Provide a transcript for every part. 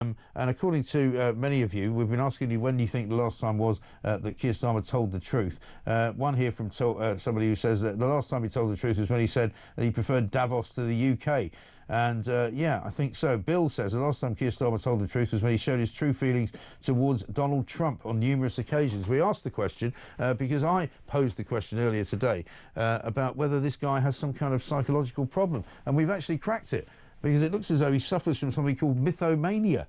And according to many of you, we've been asking you when do you think the last time was that Keir Starmer told the truth. One here from somebody who says that the last time he told the truth was when he said that he preferred Davos to the UK. And yeah, I think so. Bill says the last time Keir Starmer told the truth was when he showed his true feelings towards Donald Trump on numerous occasions. We asked the question because I posed the question earlier today about whether this guy has some kind of psychological problem. And we've actually cracked it, because it looks as though he suffers from something called mythomania,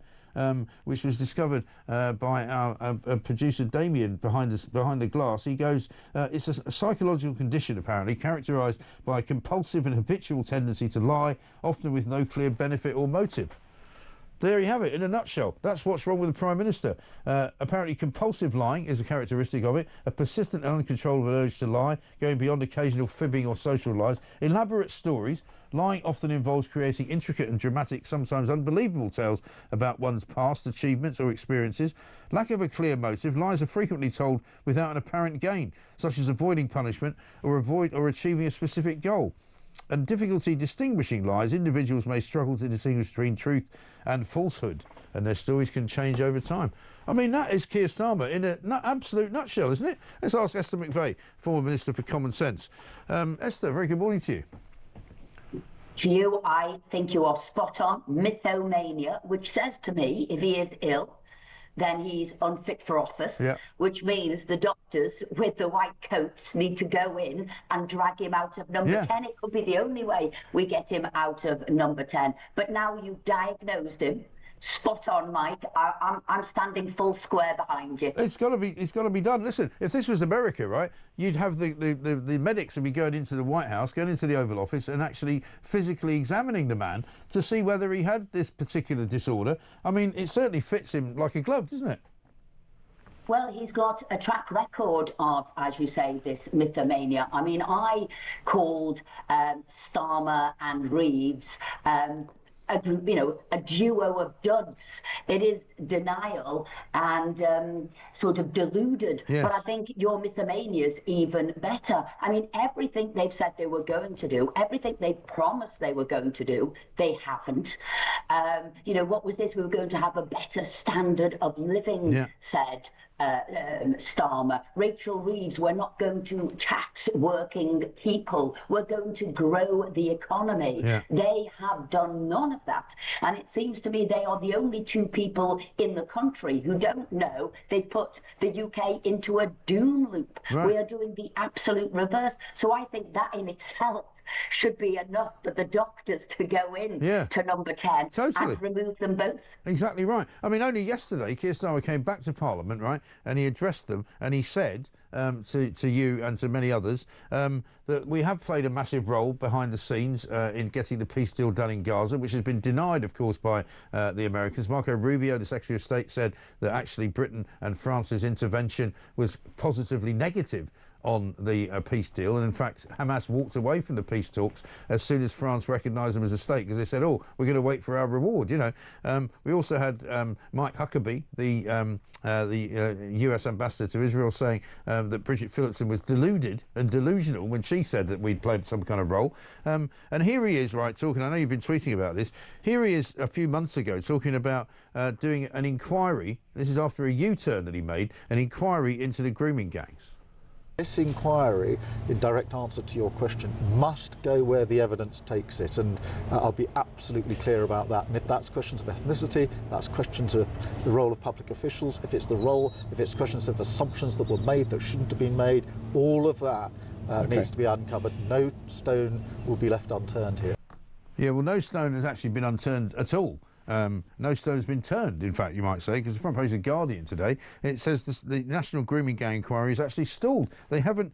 which was discovered by our producer Damien behind the glass. He goes, it's a psychological condition apparently characterised by a compulsive and habitual tendency to lie, often with no clear benefit or motive. There you have it, in a nutshell. That's what's wrong with the Prime Minister. Apparently compulsive lying is a characteristic of it, a persistent and uncontrollable urge to lie, going beyond occasional fibbing or social lies, elaborate stories. Lying often involves creating intricate and dramatic, sometimes unbelievable tales about one's past achievements or experiences. Lack of a clear motive. Lies are frequently told without an apparent gain, such as avoiding punishment or achieving a specific goal. And difficulty distinguishing lies. Individuals may struggle to distinguish between truth and falsehood, and their stories can change over time. I mean, that is Keir Starmer in an absolute nutshell, isn't it? Let's ask Esther McVey, former Minister for Common Sense. Esther, very good morning to you. To you, I think you are spot on. Mythomania, which says to me, if he is ill, then he's unfit for office, which means the doctors with the white coats need to go in and drag him out of number 10. It could be the only way we get him out of number 10. But now you've diagnosed him. Spot on, Mike. I'm standing full square behind you. It's got to be done. Listen, if this was America, right, you'd have the medics would be going into the White House, going into the Oval Office, and actually physically examining the man to see whether he had this particular disorder. I mean, it certainly fits him like a glove, doesn't it? Well, he's got a track record of, as you say, this mythomania. I mean, I called Starmer and Reeves a duo of duds. It is denial and sort of deluded. Yes. But I think your mythomania is even better. I mean, everything they've said they were going to do, everything they promised they were going to do, they haven't. What was this? We were going to have a better standard of living, said Starmer. Rachel Reeves, we're not going to tax working people. We're going to grow the economy. They have done none of that. And it seems to me they are the only two people in the country who don't know they put the UK into a doom loop. Right. We are doing the absolute reverse. So I think that in itself should be enough for the doctors to go in to number 10 and remove them both. Exactly right. I mean, only yesterday, Keir Starmer came back to Parliament, right, and he addressed them, and he said to you and to many others that we have played a massive role behind the scenes in getting the peace deal done in Gaza, which has been denied, of course, by the Americans. Marco Rubio, the Secretary of State, said that actually Britain and France's intervention was positively negative on the peace deal, and in fact Hamas walked away from the peace talks as soon as France recognised them as a state, because they said, oh, we're going to wait for our reward, We also had Mike Huckabee, the US ambassador to Israel, saying that Bridget Phillipson was deluded and delusional when she said that we'd played some kind of role, and here he is, right, talking, I know you've been tweeting about this, here he is a few months ago talking about doing an inquiry. This is after a U-turn that he made, an inquiry into the grooming gangs. This inquiry, in direct answer to your question, must go where the evidence takes it, and I'll be absolutely clear about that. And if that's questions of ethnicity, that's questions of the role of public officials, if it's questions of assumptions that were made that shouldn't have been made, all of that needs to be uncovered. No stone will be left unturned here. Yeah, well, no stone has actually been unturned at all. No stone has been turned, in fact, you might say, because the front page of The Guardian today, it says the National Grooming Gang inquiry is actually stalled. They haven't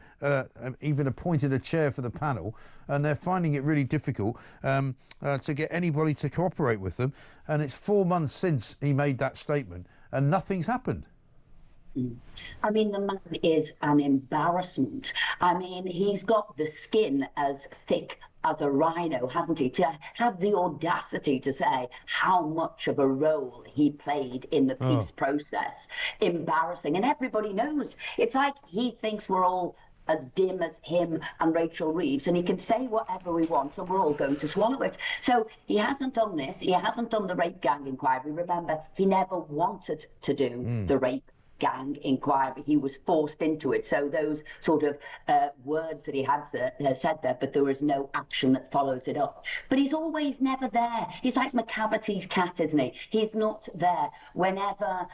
even appointed a chair for the panel, and they're finding it really difficult to get anybody to cooperate with them. And it's 4 months since he made that statement, and nothing's happened. I mean, the man is an embarrassment. I mean, he's got the skin as thick as a rhino, hasn't he? To have the audacity to say how much of a role he played in the peace process. Embarrassing. And everybody knows. It's like he thinks we're all as dim as him and Rachel Reeves, and he can say whatever we want, and we're all going to swallow it. So he hasn't done this. He hasn't done the rape gang inquiry. Remember, he never wanted to do the rape gang inquiry. He was forced into it. So those sort of words that he had said there, but there was no action that follows it up. But he's always never there. He's like McCavity's cat, isn't he? He's not there. Whenever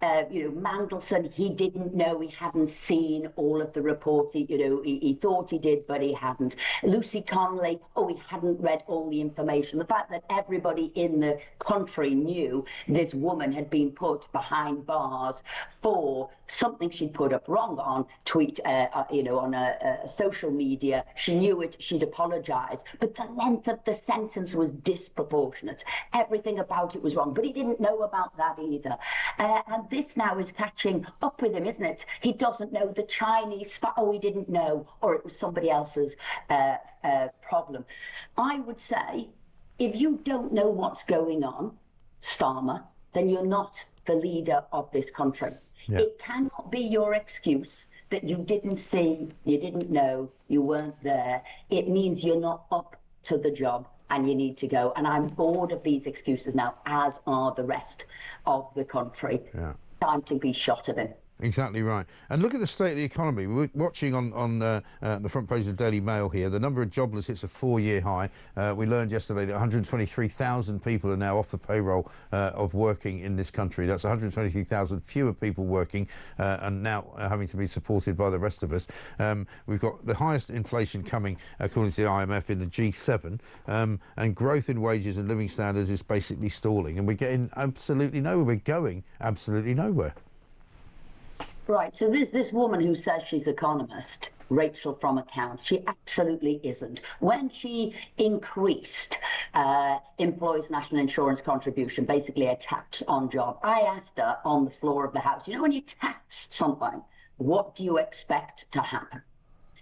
Mandelson, he didn't know, he hadn't seen all of the reports. He thought he did, but he hadn't. Lucy Connolly, he hadn't read all the information. The fact that everybody in the country knew this woman had been put behind bars for something she'd put up wrong on on a social media. She knew it, she'd apologise, but the length of the sentence was disproportionate. Everything about it was wrong, but he didn't know about that either. And this now is catching up with him, isn't it? He doesn't know the Chinese, he didn't know, or it was somebody else's problem. I would say, if you don't know what's going on, Starmer, then you're not the leader of this country. Yeah. It cannot be your excuse that you didn't see, you didn't know, you weren't there. It means you're not up to the job and you need to go. And I'm bored of these excuses now, as are the rest of the country. Yeah. Time to be shot of him. Exactly right. And look at the state of the economy. We're watching on the front page of the Daily Mail here, the number of jobless hits a 4-year high. We learned yesterday that 123,000 people are now off the payroll of working in this country. That's 123,000 fewer people working and now having to be supported by the rest of us. We've got the highest inflation coming, according to the IMF, in the G7, and growth in wages and living standards is basically stalling. And we're getting absolutely nowhere. We're going absolutely nowhere. Right, so this woman who says she's economist, Rachel from Accounts, she absolutely isn't. When she increased employees' national insurance contribution, basically a tax on job, I asked her on the floor of the House, when you tax something, what do you expect to happen?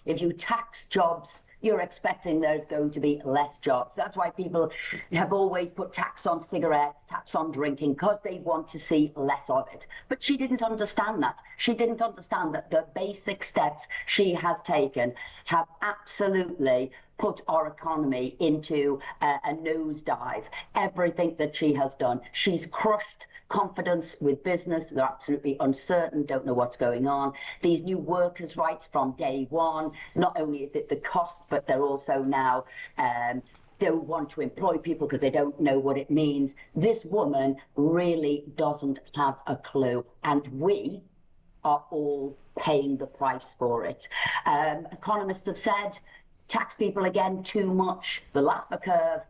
If you tax jobs, you're expecting there's going to be less jobs. That's why people have always put tax on cigarettes, tax on drinking, because they want to see less of it. But she didn't understand that. She didn't understand that the basic steps she has taken have absolutely put our economy into a nosedive. Everything that she has done, she's crushed confidence with business. They're absolutely uncertain, don't know what's going on. These new workers' rights from day one, not only is it the cost, but they're also now don't want to employ people because they don't know what it means. This woman really doesn't have a clue, and we are all paying the price for it. Economists have said, tax people again too much, the Laffer curve.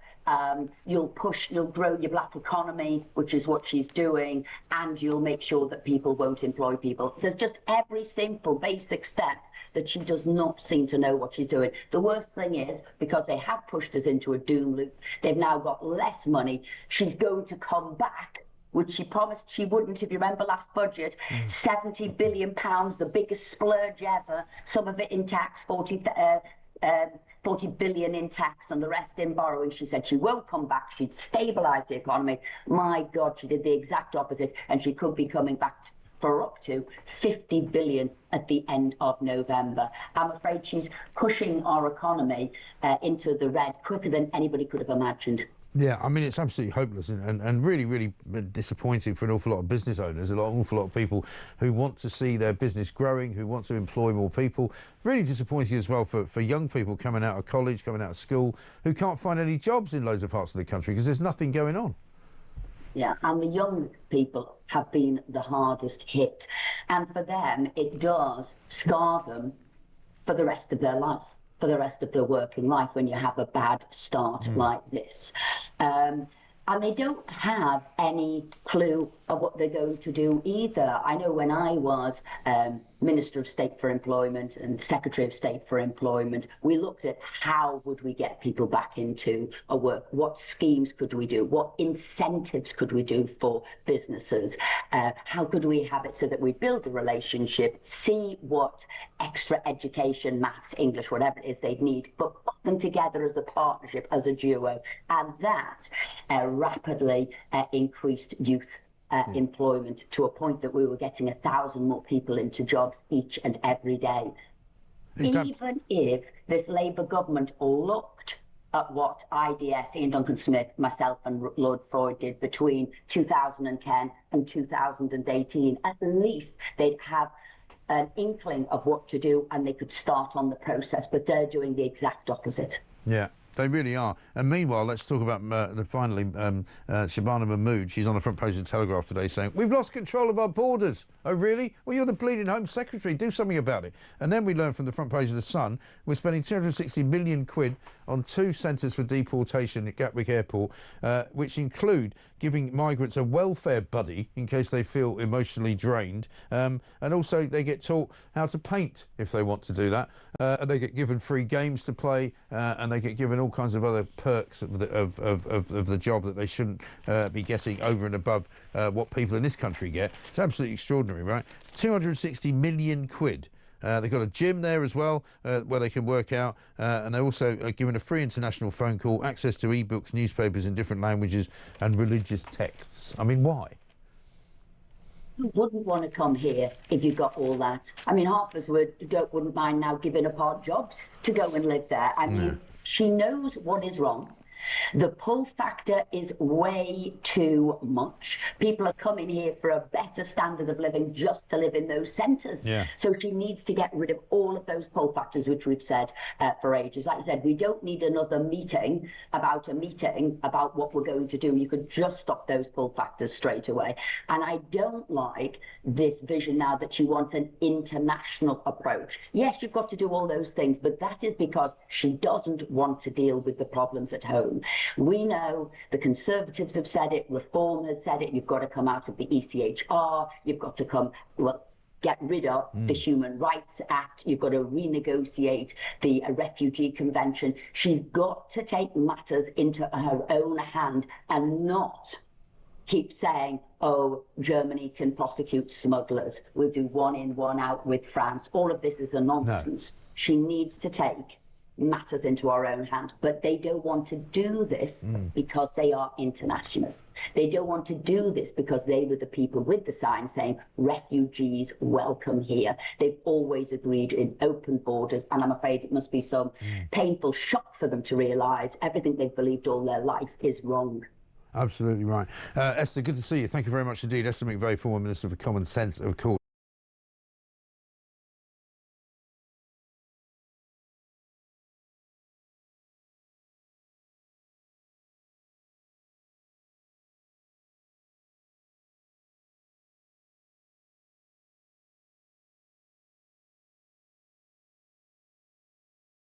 You'll grow your black economy, which is what she's doing, and you'll make sure that people won't employ people. There's just every simple basic step that she does not seem to know what she's doing. The worst thing is, because they have pushed us into a doom loop, they've now got less money. She's going to come back, which she promised she wouldn't. If you remember last budget, £70 billion, the biggest splurge ever, some of it in tax, 40 billion in tax and the rest in borrowing. She said she won't come back. She'd stabilise the economy. My God, she did the exact opposite, and she could be coming back for up to 50 billion at the end of November. I'm afraid she's pushing our economy into the red quicker than anybody could have imagined. Yeah, I mean, it's absolutely hopeless and really, really disappointing for an awful lot of business owners, an awful lot of people who want to see their business growing, who want to employ more people. Really disappointing as well for young people coming out of college, coming out of school, who can't find any jobs in loads of parts of the country because there's nothing going on. Yeah, and the young people have been the hardest hit. And for them, it does scar them for the rest of their life, for the rest of their working life, when you have a bad start like this. And they don't have any clue of what they're going to do either. I know when I was Minister of State for Employment and Secretary of State for Employment, we looked at how would we get people back into a work, what schemes could we do, what incentives could we do for businesses, how could we have it so that we build a relationship, see what extra education, maths, English, whatever it is they'd need, but put them together as a partnership, as a duo, and that rapidly increased youth employment to a point that we were getting 1,000 more people into jobs each and every day. Even if this Labour government looked at what IDS, Ian Duncan Smith, myself and Lord Freud did between 2010 and 2018, at least they'd have an inkling of what to do and they could start on the process, but they're doing the exact opposite. Yeah. They really are. And meanwhile, let's talk about finally Shabana Mahmood. She's on the front page of the Telegraph today saying, we've lost control of our borders. Oh, really? Well, you're the bleeding Home Secretary. Do something about it. And then we learn from the front page of The Sun, we're spending 260 million quid on 2 centres for deportation at Gatwick Airport, which include giving migrants a welfare buddy in case they feel emotionally drained. And also they get taught how to paint if they want to do that. And they get given free games to play, and they get given all kinds of other perks of the job that they shouldn't be getting over and above what people in this country get. It's absolutely extraordinary, right? 260 million quid. They've got a gym there as well where they can work out, and they're also given a free international phone call, access to e-books, newspapers in different languages and religious texts. I mean, why? You wouldn't want to come here if you got all that. I mean, half of us wouldn't mind now giving up our jobs to go and live there. I mean, she knows what is wrong. The pull factor is way too much. People are coming here for a better standard of living just to live in those centres. Yeah. So she needs to get rid of all of those pull factors, which we've said for ages. Like I said, we don't need another meeting about what we're going to do. You could just stop those pull factors straight away. And I don't like this vision now that she wants an international approach. Yes, you've got to do all those things, but that is because she doesn't want to deal with the problems at home. We know the Conservatives have said it, Reform has said it, you've got to come out of the ECHR, you've got to get rid of the Human Rights Act, you've got to renegotiate the Refugee Convention. She's got to take matters into her own hand and not keep saying, oh, Germany can prosecute smugglers, we'll do one in, one out with France. All of this is a nonsense. No. She needs to take matters into our own hand, but they don't want to do this because they are internationalists. They don't want to do this because they were the people with the sign saying refugees welcome here. They've always agreed in open borders, and I'm afraid it must be some painful shock for them to realise everything they've believed all their life is wrong. Absolutely right. Esther, good to see you. Thank you very much indeed. Esther McVey, former Minister for Common Sense, of course.